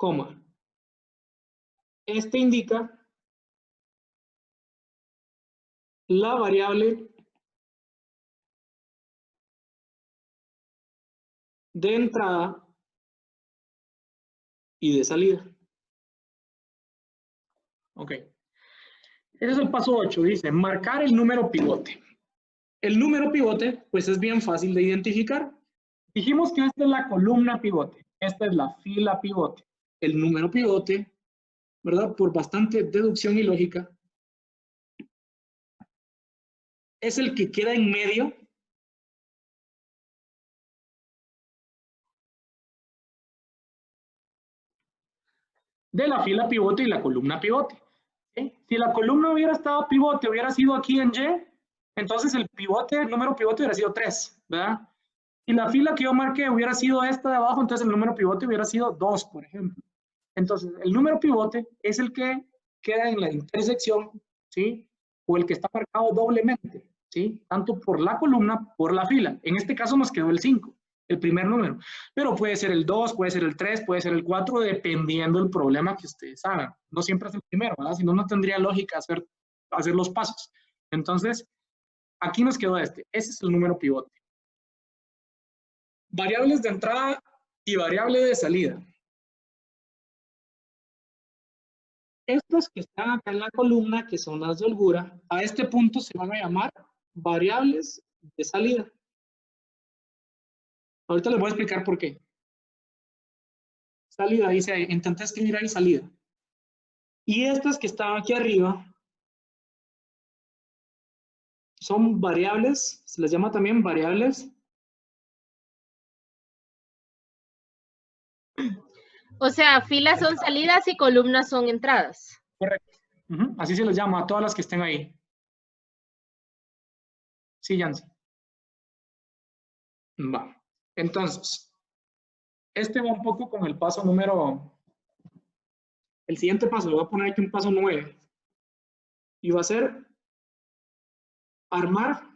coma. Este indica la variable de entrada y de salida. Ok. Ese es el paso 8, dice, marcar el número pivote. El número pivote, pues es bien fácil de identificar. Dijimos que esta es la columna pivote, esta es la fila pivote. El número pivote, ¿verdad? Por bastante deducción y lógica, es el que queda en medio de la fila pivote y la columna pivote. ¿Sí? Si la columna hubiera estado pivote, hubiera sido aquí en Y, entonces el pivote, el número pivote hubiera sido 3, ¿verdad? Y la fila que yo marqué hubiera sido esta de abajo, entonces el número pivote hubiera sido 2, por ejemplo. Entonces, el número pivote es el que queda en la intersección, ¿sí? O el que está marcado doblemente, ¿sí? Tanto por la columna, por la fila. En este caso nos quedó el 5, el primer número. Pero puede ser el 2, puede ser el 3, puede ser el 4, dependiendo del problema que ustedes hagan. No siempre es el primero, ¿verdad? Si no, no tendría lógica hacer los pasos. Entonces, aquí nos quedó este. Ese es el número pivote. Variables de entrada y variable de salida. Estos que están acá en la columna, que son las de holgura, a este punto se van a llamar variables de salida. Ahorita les voy a explicar por qué. Salida, dice ahí, intenté escribir ahí salida. Y estas que están aquí arriba son variables, se les llama también variables. O sea, filas son salidas y columnas son entradas. Correcto. Así se les llama a todas las que estén ahí. Sí, Yancy. Va. Entonces, este va un poco con el paso número... El siguiente paso, le voy a poner aquí un paso 9. Y va a ser armar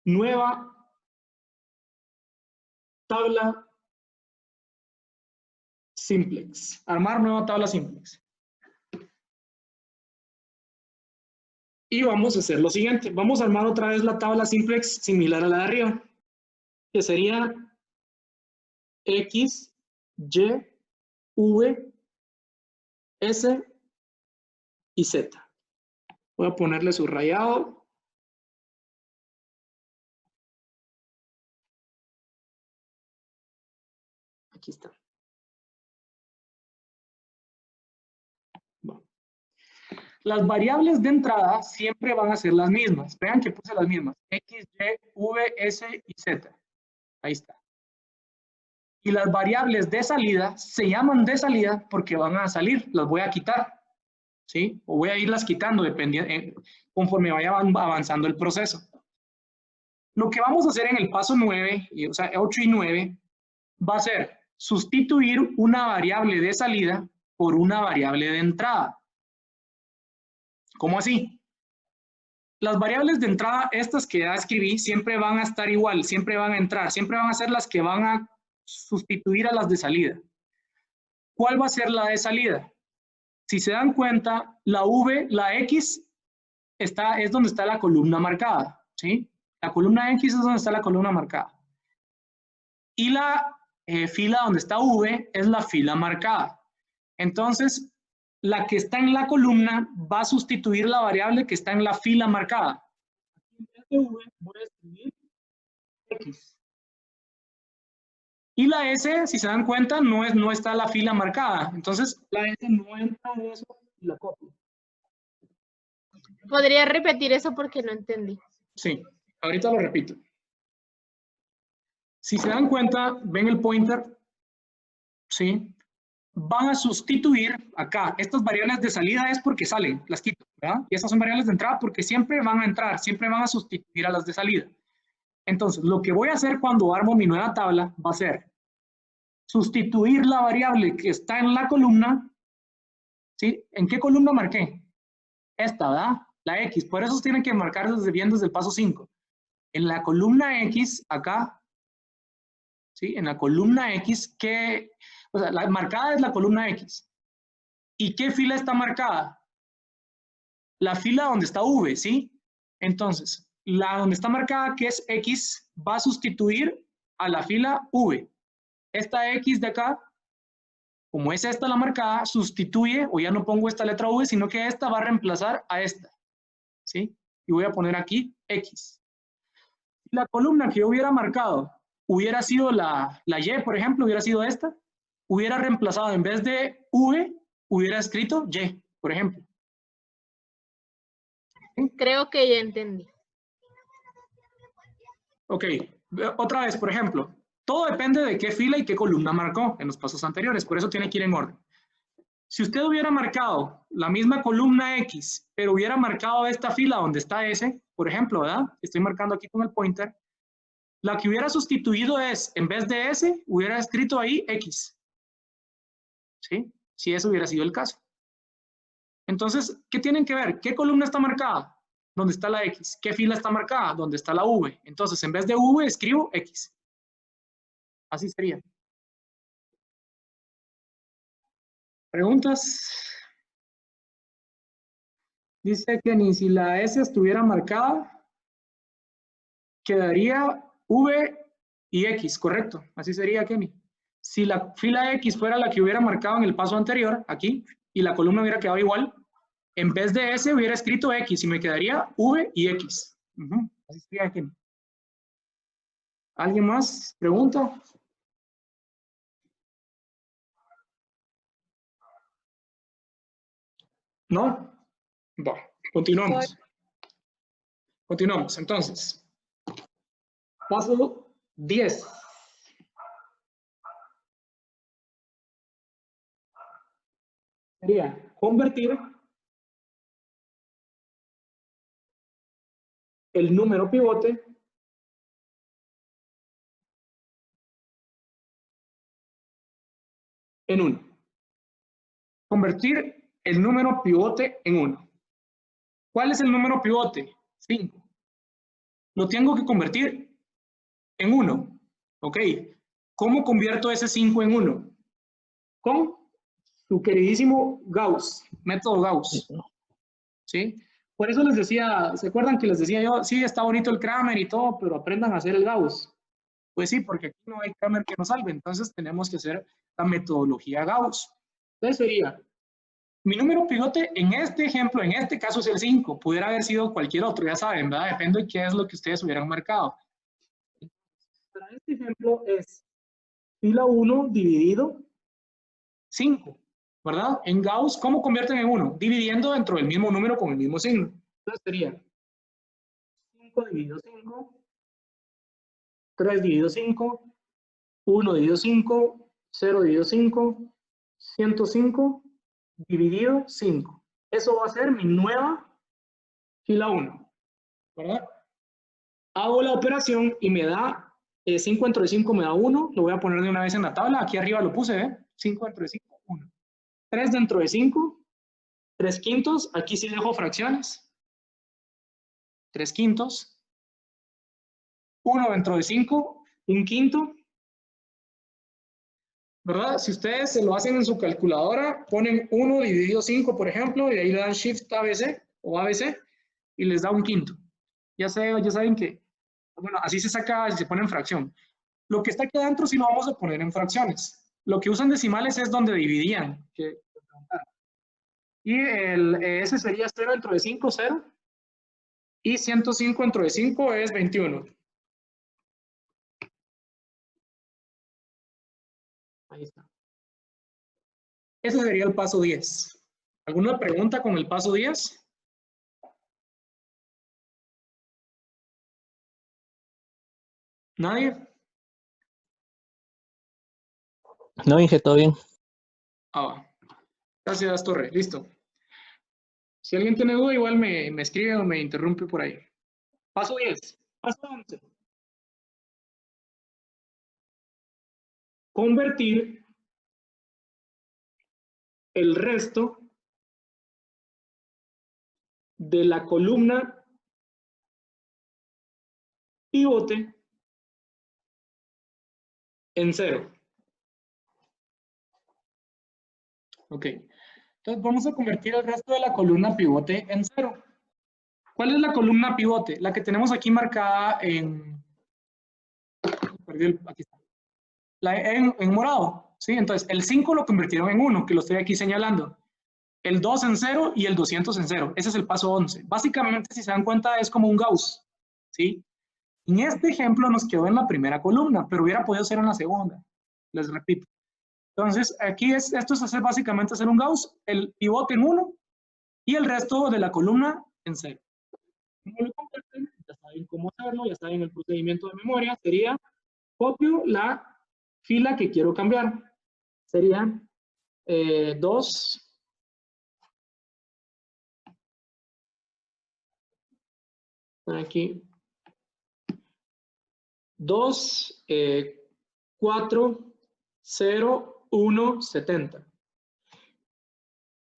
nueva tabla simplex. Armar nueva tabla simplex. Y vamos a hacer lo siguiente. Vamos a armar otra vez la tabla simplex similar a la de arriba, que sería X, Y, V, S y Z. Voy a ponerle subrayado. Aquí está. Bueno. Las variables de entrada siempre van a ser las mismas. Vean que puse las mismas. X, Y, V, S y Z. Ahí está. Y las variables de salida se llaman de salida porque van a salir. Las voy a quitar. ¿Sí? O voy a irlas quitando dependiendo, conforme vaya avanzando el proceso. Lo que vamos a hacer en el paso 9, o sea, 8 y 9, va a ser sustituir una variable de salida por una variable de entrada. ¿Cómo así? Las variables de entrada, estas que ya escribí, siempre van a estar igual, siempre van a entrar, siempre van a ser las que van a sustituir a las de salida. ¿Cuál va a ser la de salida? Si se dan cuenta, la V, la X, es donde está la columna marcada, ¿sí? La columna X es donde está la columna marcada. Y la fila donde está V es la fila marcada. Entonces, la que está en la columna va a sustituir la variable que está en la fila marcada. Aquí en vez de V voy a escribir X. Y la S, si se dan cuenta, no está la fila marcada. Entonces, la S no entra en eso y la copio. ¿Podría repetir eso porque no entendí? Sí, ahorita lo repito. Si se dan cuenta, ven el pointer, ¿sí? Van a sustituir acá. Estas variables de salida es porque salen, las quito, ¿verdad? Y estas son variables de entrada porque siempre van a entrar, siempre van a sustituir a las de salida. Entonces, lo que voy a hacer cuando armo mi nueva tabla va a ser sustituir la variable que está en la columna, ¿sí? ¿En qué columna marqué? Esta, ¿verdad? La X. Por eso tienen que marcar bien desde el paso 5. En la columna X, acá, ¿sí? En la columna X, o sea, la marcada es la columna X. ¿Y qué fila está marcada? La fila donde está V, ¿sí? Entonces, la donde está marcada, que es X, va a sustituir a la fila V. Esta X de acá, como es esta la marcada, sustituye, o ya no pongo esta letra V, sino que esta va a reemplazar a esta, ¿sí? Y voy a poner aquí X. Si la columna que yo hubiera marcado hubiera sido la Y, por ejemplo, hubiera sido esta, hubiera reemplazado en vez de V, hubiera escrito Y, por ejemplo. Creo que ya entendí. Ok, otra vez, por ejemplo, todo depende de qué fila y qué columna marcó en los pasos anteriores, por eso tiene que ir en orden. Si usted hubiera marcado la misma columna X, pero hubiera marcado esta fila donde está S, por ejemplo, ¿verdad? Estoy marcando aquí con el pointer. La que hubiera sustituido es, en vez de S, hubiera escrito ahí X. ¿Sí? Si eso hubiera sido el caso. Entonces, ¿qué tienen que ver? ¿Qué columna está marcada? ¿Dónde está la X? ¿Qué fila está marcada? ¿Dónde está la V? Entonces, en vez de V, escribo X. Así sería. ¿Preguntas? Dice que ni si la S estuviera marcada, quedaría V y X, correcto. Así sería, Kenny. Si la fila X fuera la que hubiera marcado en el paso anterior, aquí, y la columna hubiera quedado igual, en vez de S hubiera escrito X y me quedaría V y X. Así sería, Kenny. ¿Alguien más? ¿Pregunta? ¿No? Bueno, continuamos. Continuamos. Entonces, paso 10. Sería convertir el número pivote en 1. Convertir el número pivote en 1. ¿Cuál es el número pivote? 5. Lo tengo que convertir en 1. Ok. ¿Cómo convierto ese 5 en 1? Con su queridísimo Gauss, método Gauss. ¿Sí? Por eso les decía, ¿se acuerdan que les decía yo? Sí, está bonito el Kramer y todo, pero aprendan a hacer el Gauss. Pues sí, porque aquí no hay Kramer que nos salve, entonces tenemos que hacer la metodología Gauss. Entonces sería, mi número pivote en este ejemplo, en este caso es el 5, pudiera haber sido cualquier otro, ya saben, ¿verdad? Depende de qué es lo que ustedes hubieran marcado. Para este ejemplo es fila 1 dividido 5, ¿verdad? En Gauss, ¿cómo convierten en 1? Dividiendo dentro del mismo número con el mismo signo. Entonces sería 5 dividido 5, 3 dividido 5, 1 dividido 5, 0 dividido 5, 105 dividido 5. Eso va a ser mi nueva fila 1, ¿verdad? Hago la operación y me da 5 dentro de 5 me da 1, lo voy a poner de una vez en la tabla, aquí arriba lo puse, ¿eh? 5 dentro de 5, 1. 3 dentro de 5, 3 quintos, aquí sí dejo fracciones, 3 quintos, 1 dentro de 5, 1 quinto, ¿verdad? Si ustedes se lo hacen en su calculadora, ponen 1 dividido 5, por ejemplo, y ahí le dan Shift ABC o ABC y les da 1 quinto. Ya saben que, bueno, así se saca, se pone en fracción. Lo que está aquí adentro sí lo vamos a poner en fracciones. Lo que usan decimales es donde dividían. Y ese sería 0 dentro de 5, 0. Y 105 dentro de 5 es 21. Ahí está. Ese sería el paso 10. ¿Alguna pregunta con el paso 10? ¿Nadie? No, Inge, todo bien. Ah, gracias, Torre. Listo. Si alguien tiene duda, igual me escribe o me interrumpe por ahí. Paso 10. Paso 11. Convertir el resto de la columna pivote en 0. Ok. Entonces vamos a convertir el resto de la columna pivote en 0. ¿Cuál es la columna pivote? La que tenemos aquí marcada en... Aquí está. En morado. ¿Sí? Entonces el 5 lo convirtieron en 1, que lo estoy aquí señalando. El 2 en 0 y el 200 en 0. Ese es el paso 11. Básicamente, si se dan cuenta, es como un Gauss. ¿Sí? En este ejemplo nos quedó en la primera columna, pero hubiera podido ser en la segunda. Les repito. Entonces, aquí esto es hacer básicamente hacer un Gauss, el pivote en 1 y el resto de la columna en 0. ¿Cómo lo convierten? Ya saben cómo hacerlo, ya saben el procedimiento de memoria. Sería, copio la fila que quiero cambiar. Sería 2. Aquí. 2, 4, 0, 1, 70.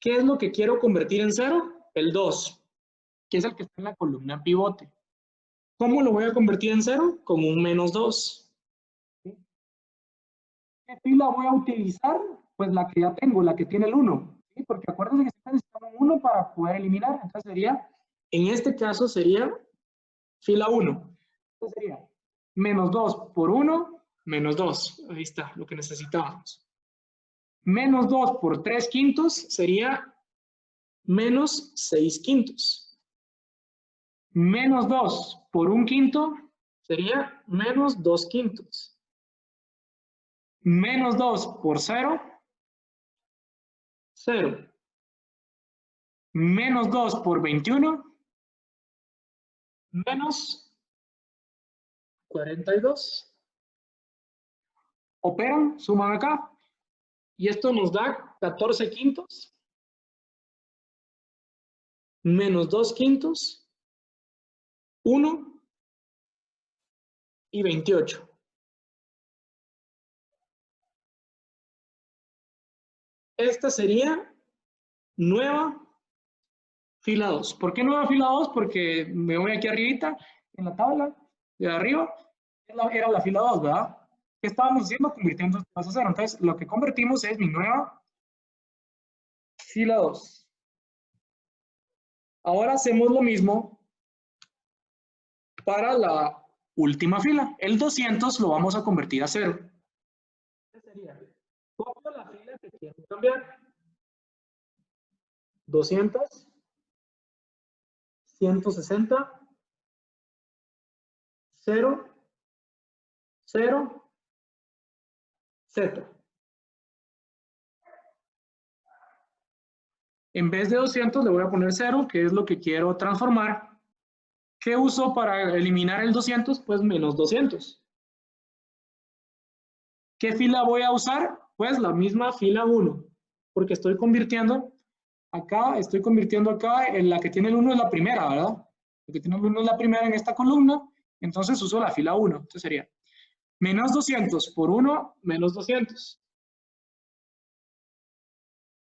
¿Qué es lo que quiero convertir en 0? El 2, que es el que está en la columna pivote. ¿Cómo lo voy a convertir en 0? Con un menos 2. ¿Qué fila voy a utilizar? Pues la que ya tengo, la que tiene el 1. ¿Sí? Porque acuérdense que siempre necesitamos 1 para poder eliminar. Entonces sería, en este caso sería fila 1. Entonces sería menos 2 por 1, menos 2. Ahí está, lo que necesitábamos. Menos 2 por 3 quintos sería menos 6 quintos. Menos 2 por 1 quinto sería menos 2 quintos. Menos 2 por 0, 0. Menos 2 por 21, menos 42. Operan, suman acá. Y esto nos da 14 quintos. Menos 2 quintos. 1 y 28. Esta sería nueva fila 2. ¿Por qué nueva fila 2? Porque me voy aquí arribita, en la tabla de arriba, era la fila 2, ¿verdad? ¿Qué estábamos haciendo? Convirtiendo esto a 0. Entonces, lo que convertimos es mi nueva fila 2. Ahora hacemos lo mismo para la última fila. El 200 lo vamos a convertir a 0. ¿Qué sería? Copio la fila que quiero cambiar. 200, 160, 0, 0, Z. En vez de 200 le voy a poner 0, que es lo que quiero transformar. ¿Qué uso para eliminar el 200? Pues menos 200. ¿Qué fila voy a usar? Pues la misma fila 1, porque estoy convirtiendo acá en la que tiene el 1 es la primera, ¿verdad? La que tiene el 1 es la primera en esta columna, entonces uso la fila 1. Entonces sería menos 200 por 1, menos 200.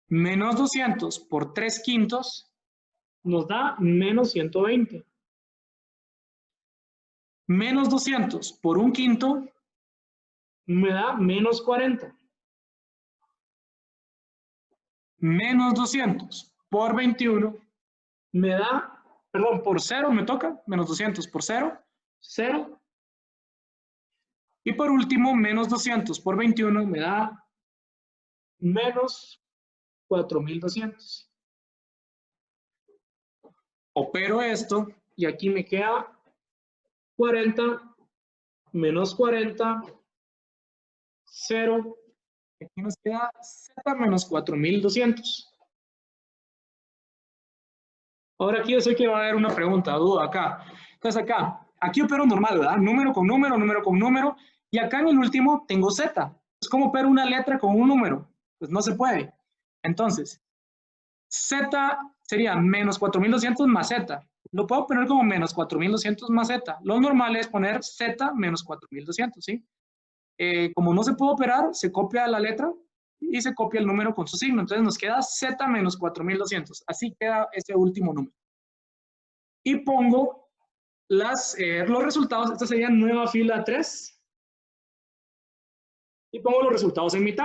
Menos 200 por 3 quintos nos da menos 120. Menos 200 por 1 quinto me da menos 40. Menos 200 por 21 me da, perdón, por 0 me toca, menos 200 por 0, 0. Y por último, menos 200 por 21 me da menos 4200. Opero esto y aquí me queda 40 menos 40, 0. Aquí nos queda Z menos 4200. Ahora aquí yo sé que va a haber una pregunta, duda acá. Entonces aquí opero normal, ¿verdad? Número con número, número con número. Y acá en el último tengo Z. Es como opero una letra con un número. Pues no se puede. Entonces, Z sería menos 4200 más Z. Lo puedo poner como menos 4200 más Z. Lo normal es poner Z menos 4200, ¿sí? Como no se puede operar, se copia la letra y se copia el número con su signo. Entonces nos queda Z menos 4200. Así queda ese último número. Y pongo los resultados. Esta sería nueva fila 3. y pongo los resultados en mi tabla.